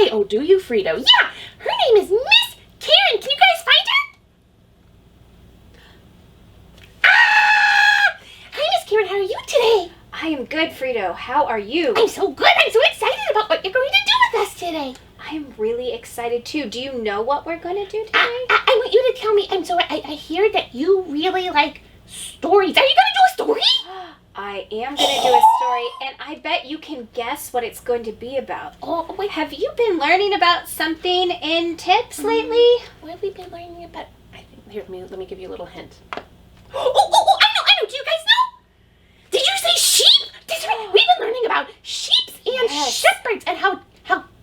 today. Oh, do you, Frido? Yeah, her name is Miss Karen. Can you guys find her? Ah! Hi, Miss Karen. How are you today? I am good, Frido. How are you? I'm so good. I'm so excited about what you're going to do with us today. I am really excited too. Do you know what we're going to do today? I want you to tell me. I hear that you really like stories. Are you going to do a story? I am going to do a story, and I bet you can guess what it's going to be about. Oh, wait. Have you been learning about something in tips lately? What have we been learning about? Here, let me give you a little hint. Oh, I know. Do you guys know? Did you say sheep? That's right. We've been learning about sheep and shepherds and how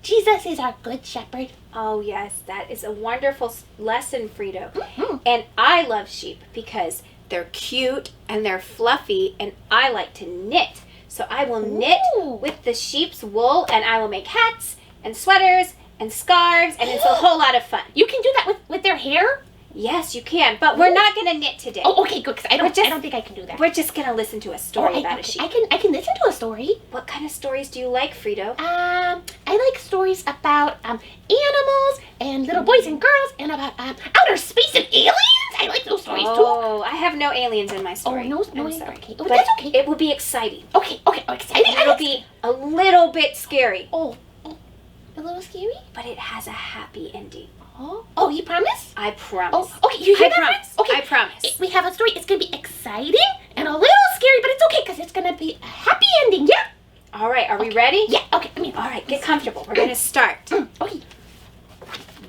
Jesus is our good shepherd. Oh, yes. That is a wonderful lesson, Frido. Mm-hmm. And I love sheep because they're cute and they're fluffy, and I like to knit. So I will knit with the sheep's wool, and I will make hats and sweaters and scarves, and it's a whole lot of fun. You can do that with their hair? Yes, you can, but we're not going to knit today. Oh, okay, good, because I don't think I can do that. We're just going to listen to a story about a sheep. I can listen to a story. What kind of stories do you like, Frido? I like stories about animals and little boys and girls and about outer space and aliens. I like those stories too. Oh, I have no aliens in my story. Oh, no, I'm sorry. Okay. But that's okay. It will be exciting. Okay, exciting. It'll be a little bit scary. Oh, a little scary? But it has a happy ending. Oh, you promise? I promise. Oh, okay, you hear that, promise. friends? Okay, I promise. We have a story. It's going to be exciting and a little scary, but it's okay because it's going to be a happy ending, yeah? All right, are we ready? Yeah, okay. All right, get comfortable. We're going to start. Okay.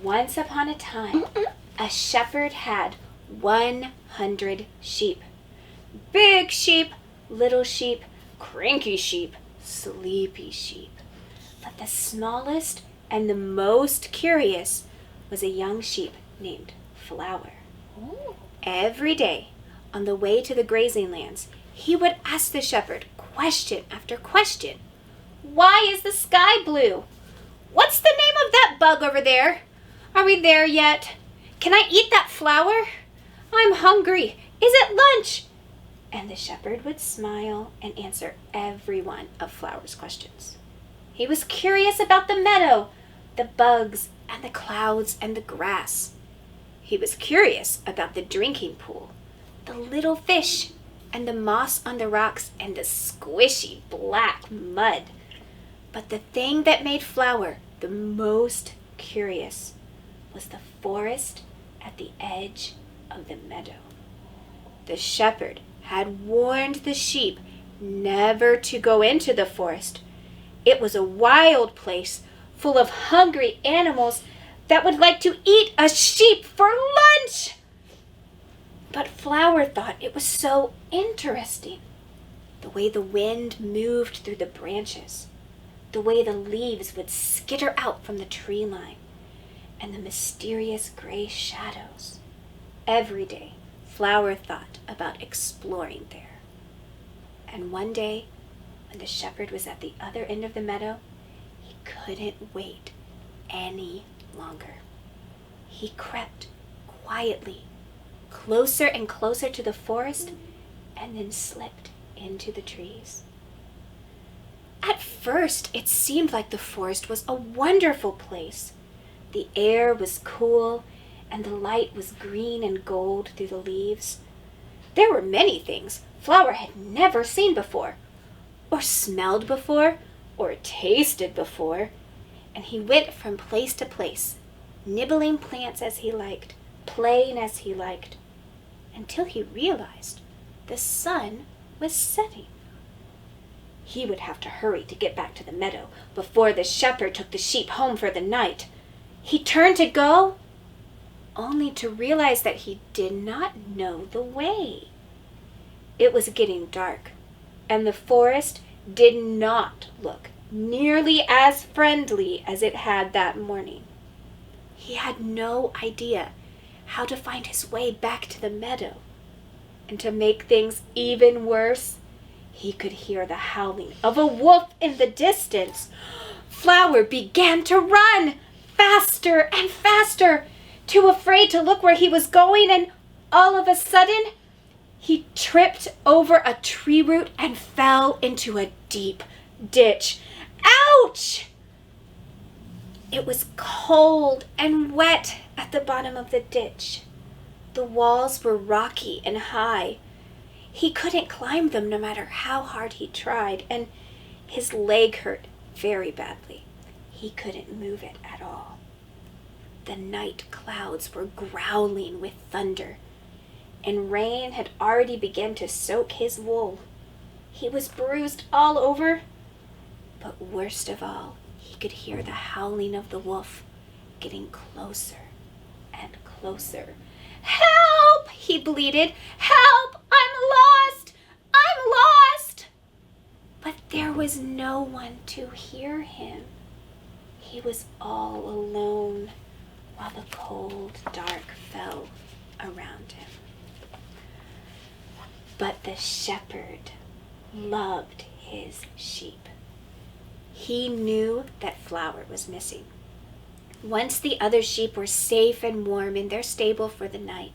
Once upon a time, a shepherd had 100 sheep. Big sheep, little sheep, cranky sheep, sleepy sheep. But the smallest and the most curious was a young sheep named Flower. Every day, on the way to the grazing lands, he would ask the shepherd question after question. Why is the sky blue? What's the name of that bug over there? Are we there yet? Can I eat that flower? I'm hungry. Is it lunch? And the shepherd would smile and answer every one of Flower's questions. He was curious about the meadow, the bugs, and the clouds and the grass. He was curious about the drinking pool, the little fish, and the moss on the rocks and the squishy black mud. But the thing that made Flower the most curious was the forest at the edge of the meadow. The shepherd had warned the sheep never to go into the forest. It was a wild place full of hungry animals that would like to eat a sheep for lunch. But Flower thought it was so interesting. The way the wind moved through the branches, the way the leaves would skitter out from the tree line, and the mysterious gray shadows. Every day, Flower thought about exploring there. And one day, when the shepherd was at the other end of the meadow, he couldn't wait any longer. He crept quietly closer and closer to the forest and then slipped into the trees. At first, it seemed like the forest was a wonderful place. The air was cool and the light was green and gold through the leaves. There were many things Flower had never seen before, or smelled before, or tasted before, and he went from place to place, nibbling plants as he liked, playing as he liked, until he realized the sun was setting. He would have to hurry to get back to the meadow before the shepherd took the sheep home for the night. He turned to go, only to realize that he did not know the way. It was getting dark, and the forest did not look nearly as friendly as it had that morning. He had no idea how to find his way back to the meadow. And to make things even worse, he could hear the howling of a wolf in the distance. Flower began to run faster and faster, too afraid to look where he was going, and all of a sudden, he tripped over a tree root and fell into a deep ditch. Ouch! It was cold and wet at the bottom of the ditch. The walls were rocky and high. He couldn't climb them no matter how hard he tried, and his leg hurt very badly. He couldn't move it at all. The night clouds were growling with thunder, and rain had already begun to soak his wool. He was bruised all over, but worst of all, he could hear the howling of the wolf getting closer and closer. "Help!" he bleated. "Help! I'm lost! I'm lost!" But there was no one to hear him. He was all alone while the cold dark fell around him. But the shepherd loved his sheep. He knew that Flower was missing. Once the other sheep were safe and warm in their stable for the night,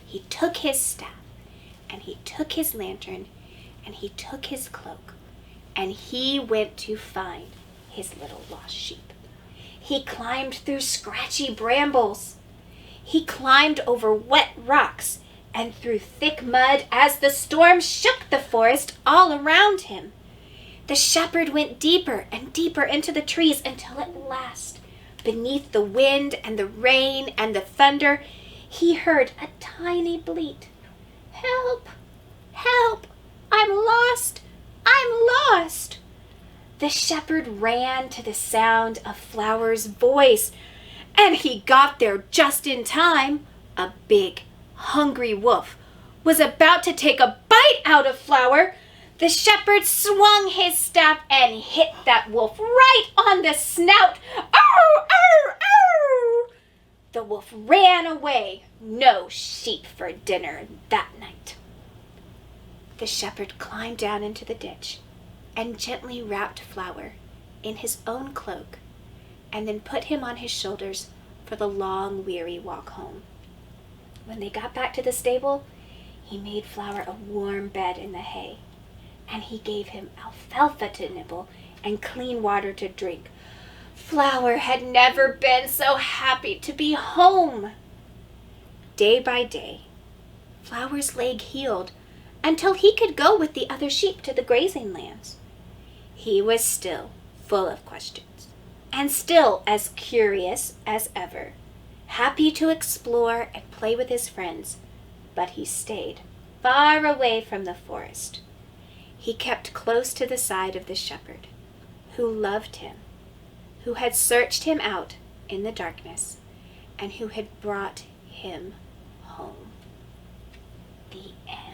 he took his staff, and he took his lantern, and he took his cloak, and he went to find his little lost sheep. He climbed through scratchy brambles. He climbed over wet rocks and through thick mud as the storm shook the forest all around him. The shepherd went deeper and deeper into the trees until at last, beneath the wind and the rain and the thunder, he heard a tiny bleat. "Help! Help! I'm lost! I'm lost!" The shepherd ran to the sound of Flower's voice, and he got there just in time. A big, hungry wolf was about to take a bite out of Flower. The shepherd swung his staff and hit that wolf right on the snout. "Ow! Ow! Ow!" The wolf ran away. No sheep for dinner that night. The shepherd climbed down into the ditch and gently wrapped Flower in his own cloak, and then put him on his shoulders for the long, weary walk home. When they got back to the stable, he made Flower a warm bed in the hay, and he gave him alfalfa to nibble and clean water to drink. Flower had never been so happy to be home. Day by day, Flower's leg healed until he could go with the other sheep to the grazing lands. He was still full of questions, and still as curious as ever, happy to explore and play with his friends, but he stayed far away from the forest. He kept close to the side of the shepherd, who loved him, who had searched him out in the darkness, and who had brought him home. The end.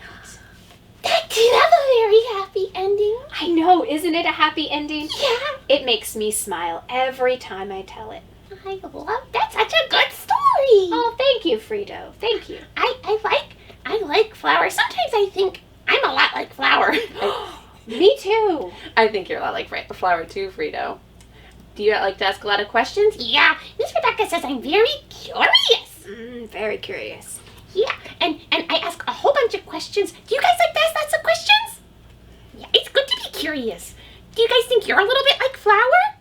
That's a very happy ending. I know, isn't it a happy ending? Yeah. It makes me smile every time I tell it. I love that's such a good story. Oh, thank you, Frido. Thank you. I like Flower. Sometimes I think I'm a lot like Flower. Me too. I think you're a lot like Flower too, Frido. Do you like to ask a lot of questions? Yeah. Miss Rebekah says I'm very curious. Very curious. Yeah, and I ask a whole bunch of questions. Do you guys like to ask lots of questions? Yeah, it's good to be curious. Do you guys think you're a little bit like Flower?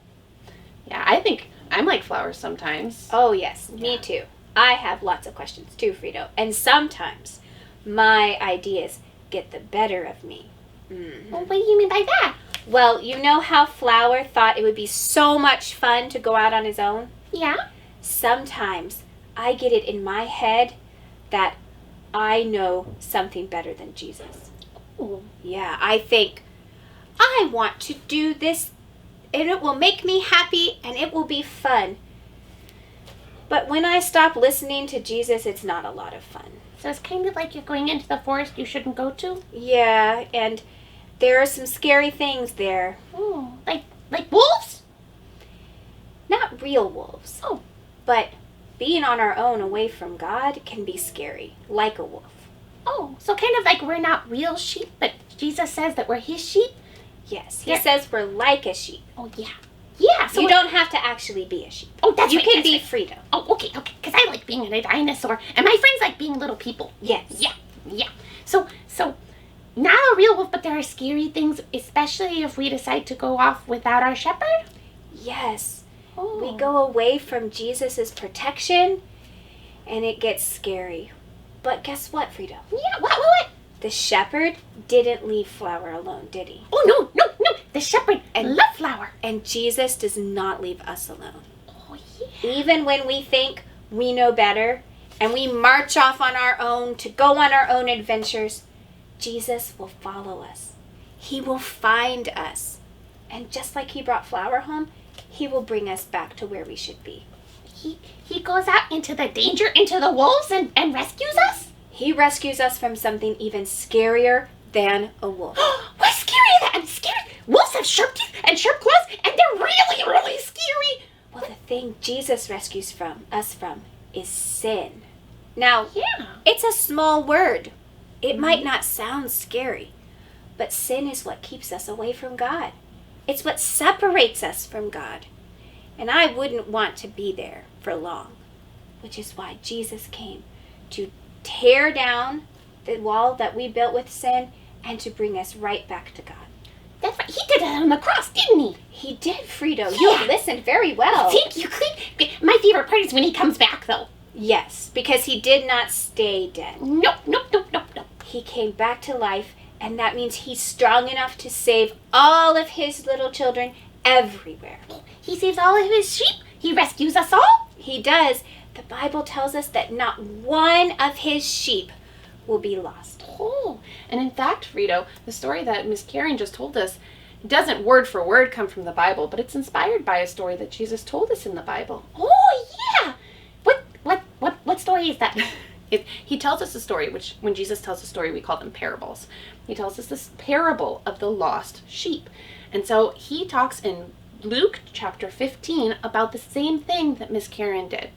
Yeah, I think I'm like Flower sometimes. Oh, yes, me too. I have lots of questions too, Frido. And sometimes my ideas get the better of me. Well, what do you mean by that? Well, you know how Flower thought it would be so much fun to go out on his own? Yeah? Sometimes I get it in my head that I know something better than Jesus. Ooh. Yeah, I think, I want to do this, and it will make me happy, and it will be fun. But when I stop listening to Jesus, it's not a lot of fun. So it's kind of like you're going into the forest you shouldn't go to? Yeah, and there are some scary things there. Oh, like wolves? Not real wolves. Oh. But being on our own away from God can be scary, like a wolf. Oh, so kind of like we're not real sheep, but Jesus says that we're his sheep? Yes, he says we're like a sheep. Oh, yeah. Yeah, so you don't have to actually be a sheep. Oh, that's you right, can that's be right. Frido. Oh, okay, because I like being a dinosaur, and my friends like being little people. Yes. Yeah. So not a real wolf, but there are scary things, especially if we decide to go off without our shepherd? Yes. Oh. We go away from Jesus' protection, and it gets scary. But guess what, Frido? Yeah, what? The shepherd didn't leave Flower alone, did he? Oh, no. The shepherd loved Flower. And Jesus does not leave us alone. Oh, yeah. Even when we think we know better, and we march off on our own to go on our own adventures, Jesus will follow us. He will find us. And just like he brought Flower home, he will bring us back to where we should be. He goes out into the danger, into the wolves, and rescues us? He rescues us from something even scarier than a wolf. What's scarier than? I'm scared. Wolves have sharp teeth and sharp claws, and they're really, really scary. Well, the thing Jesus rescues us from is sin. Now, Yeah. it's a small word. It might not sound scary, but sin is what keeps us away from God. It's what separates us from God. And I wouldn't want to be there for long, which is why Jesus came to tear down the wall that we built with sin and to bring us right back to God. That's right. He did that on the cross, didn't he? He did, Frido. Yeah. You listened very well. Thank you, Clint. My favorite part is when he comes back, though. Yes, because he did not stay dead. Nope. He came back to life, and that means he's strong enough to save all of his little children everywhere. He saves all of his sheep. He rescues us all. He does. The Bible tells us that not one of his sheep will be lost. Oh, and in fact, Frido, the story that Miss Karen just told us doesn't word for word come from the Bible, but it's inspired by a story that Jesus told us in the Bible. Oh, yeah. What story is that? He tells us a story, which when Jesus tells a story, we call them parables. He tells us this parable of the lost sheep. And so he talks in Luke chapter 15 about the same thing that Miss Karen did.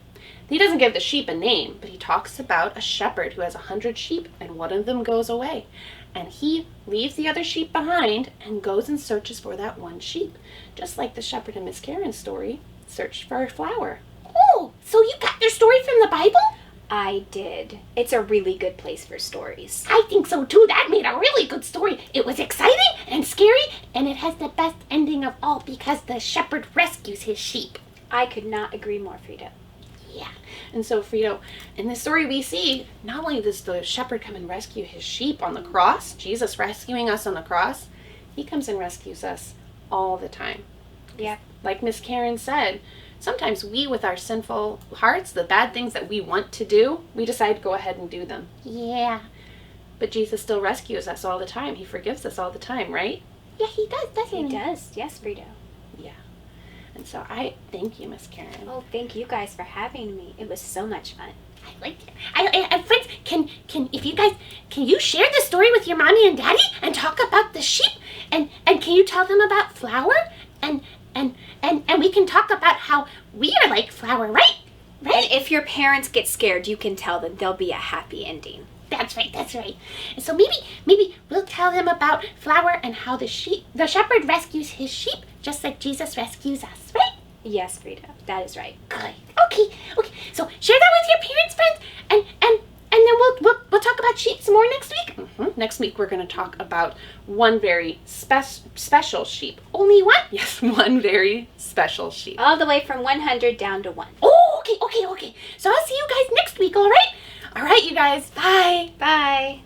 He doesn't give the sheep a name, but he talks about a shepherd who has 100 sheep and one of them goes away. And he leaves the other sheep behind and goes and searches for that one sheep. Just like the shepherd in Miss Karen's story searched for a flower. Oh, so you got your story from the Bible? I did. It's a really good place for stories. I think so too. That made a really good story. It was exciting and scary, and it has the best ending of all because the shepherd rescues his sheep. I could not agree more, Frido. Yeah. And so, Frido, in this story we see, not only does the shepherd come and rescue his sheep on the cross, Jesus rescuing us on the cross, he comes and rescues us all the time. Yeah. Like Miss Karen said, sometimes we, with our sinful hearts, the bad things that we want to do, we decide to go ahead and do them. Yeah. But Jesus still rescues us all the time. He forgives us all the time, right? Yeah, he does, doesn't he? He does. Yes, Frido. Yeah. And so I thank you, Miss Karen. Oh, thank you guys for having me. It was so much fun. I liked it. I friends, can you share the story with your mommy and daddy and talk about the sheep? And can you tell them about Flower? And we can talk about how we are like Flower, right? And if your parents get scared, you can tell them. There'll be a happy ending. That's right. And so maybe we'll tell them about Flower and how the shepherd rescues his sheep just like Jesus rescues us, right? Yes, Frido. That is right. Good. Okay. So share that with your parents, friends, and then we'll talk about sheep some more next week. Mm-hmm. Next week we're going to talk about one very special sheep. Only one? Yes, one very special sheep. All the way from 100 down to 1. Oh, okay. So I'll see you guys next week, all right? All right, you guys. Bye. Bye.